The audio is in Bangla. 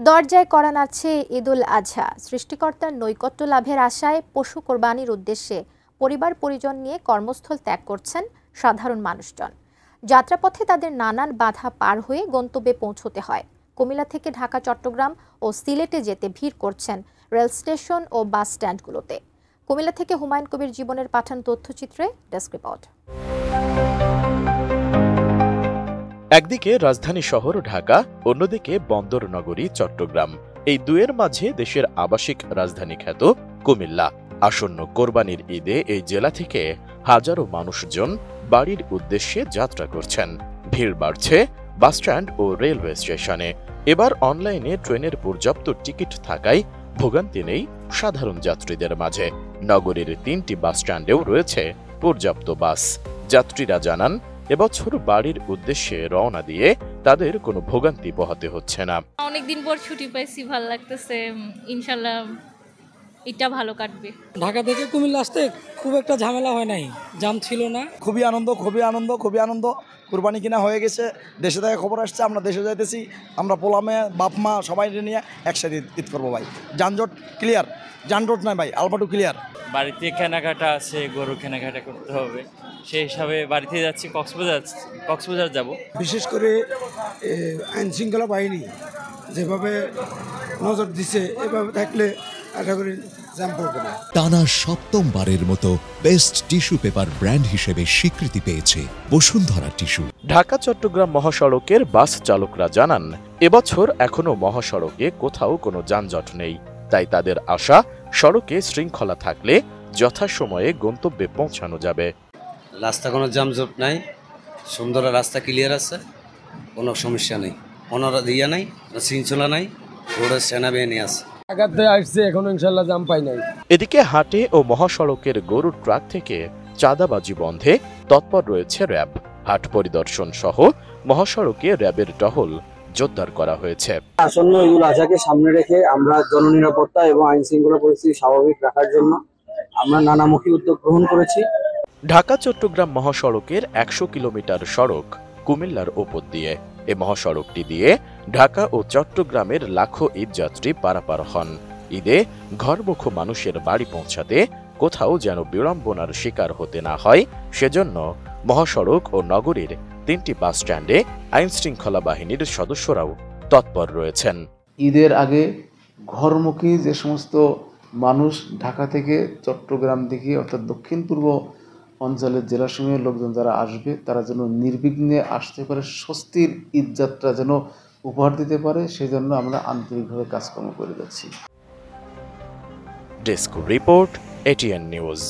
দরজায় কড়া নাড়ছে ঈদুল আজহা। সৃষ্টিকর্তার নৈকট্য লাভের আশায় পশু কোরবানির উদ্দেশ্যে পরিবার পরিজন নিয়ে কর্মস্থল ত্যাগ করছেন সাধারণ মানুষজন। যাত্রাপথে তাদের নানান বাধা পার হয়ে গন্তব্যে পৌঁছতে হয়। কুমিল্লা থেকে ঢাকা, চট্টগ্রাম ও সিলেটে যেতে ভিড় করছেন রেল স্টেশন ও বাস স্ট্যান্ডগুলোতে। কুমিল্লা থেকে হুমায়ুন কবির জীবনের পাঠান তথ্যচিত্রে ডেস্ক রিপোর্ট। একদিকে রাজধানী শহর ঢাকা, অন্যদিকে বন্দর নগরী চট্টগ্রাম। এই দুয়ের মাঝে দেশের আবাসিক রাজধানী খ্যাত কুমিল্লা। আসন্ন কোরবানির ঈদে এই জেলা থেকে হাজারো মানুষজন বাড়ির উদ্দেশ্যে যাত্রা করছেন। ভিড় বাড়ছে বাসস্ট্যান্ড ও রেলওয়ে স্টেশনে। এবার অনলাইনে ট্রেনের পর্যাপ্ত টিকিট থাকায় ভোগান্তি নেই সাধারণ যাত্রীদের মাঝে। নগরীর ৩টি বাসস্ট্যান্ডেও রয়েছে পর্যাপ্ত বাস। যাত্রীরা জানান, এবছর বাড়ির উদ্দেশ্যে রওনা দিয়ে তাদের কোনো ভোগান্তি পোহাতে হচ্ছে না। অনেকদিন পর ছুটি পাইছি, ভালো লাগতেছে। ইনশাল্লাহ এটা ভালো কাটবে। ঢাকা থেকে কুমিল্লা আসতে খুব একটা ঝামেলা হয় নাই, জাম ছিল না। খুবই আনন্দ। কুরবানি কিনা হয়ে গেছে, দেশে থেকে খবর আসছে, আমরা দেশে যাইতেছি। আমরা পোলামে বাপ মা সবাই নিয়ে একসাথে ঈদ করবো ভাই। যানজট ক্লিয়ার, যানজট নাই ভাই, আলপাটু ক্লিয়ার। বাড়িতে কেনাকাটা আছে, গরু কেনাকাটা করতে হবে, সেই হিসাবে বাড়িতে যাচ্ছি। কক্সবাজার যাব। বিশেষ করে আইন শৃঙ্খলা বাহিনী যেভাবে নজর দিচ্ছে, এভাবে থাকলে আশা করি জ্যাম পড়বে না। টানা সপ্তমবারের মতো বেস্ট টিস্যু পেপার ব্র্যান্ড হিসেবে স্বীকৃতি পেয়েছে বসুন্ধরা টিস্যু। ঢাকা চট্টগ্রাম মহাসড়কের বাস চালকরা জানান, এবছর এখনো মহাসড়কে কোথাও কোনো যানজট নেই। তাই তাদের আশা, সড়কে শৃঙ্খলা থাকলে যথাসময়ে গন্তব্যে পৌঁছানো যাবে। রাস্তা কোনো যানজট নাই, সুন্দর রাস্তা ক্লিয়ার আছে, কোনো সমস্যা নেই, কোনো ইয়া নাই, শৃঙ্খলা নাই, রোডের সেনাবাহিনী আছে। এদিকে হাটে ও মহাসড়কের গরুর ট্রাক থেকে চাঁদাবাজি বন্ধে তৎপর রয়েছে র্যাব। হাট পরিদর্শন সহ মহাসড়কে র্যাবের টহল জোরদার করা হয়েছে। আসন্ন ঈদুল আজহাকে সামনে রেখে আমরা জননিরাপত্তা এবং আইন শৃঙ্খলা পরিস্থিতি স্বাভাবিক রাখার জন্য আমরা নানামুখী উদ্যোগ গ্রহণ করেছি। ঢাকা চট্টগ্রাম মহাসড়কের ১০০ কিলোমিটার সড়ক কুমিল্লার ওপর দিয়ে। এ মহাসড়কটি দিয়ে ঢাকা ও চট্টগ্রামের লাখো ঈদযাত্রী পারাপার হন। ঈদে ঘরমুখো মানুষের বাড়ি পৌঁছাতে কোথাও যেন বিড়ম্বনার শিকার হতে না হয়, সেজন্য মহাসড়ক ও নগরীর ৩টি বাস স্ট্যান্ডে আইন শৃঙ্খলা বাহিনীর সদস্যরাও তৎপর রয়েছেন। ঈদের আগে ঘরমুখী যে সমস্ত মানুষ ঢাকা থেকে চট্টগ্রাম দিকে অর্থাৎ দক্ষিণ পূর্ব অঞ্চলের জেলাসমূহের লোকজন যারা আসবে, তারা যেন নির্বিঘ্নে আসতে পারে, স্বস্তির ঈদযাত্রা যেন উপহার দিতে পারে, সেজন্য আমরা আন্তরিকভাবে কাজকর্ম করে যাচ্ছি। Desk report, ATN news.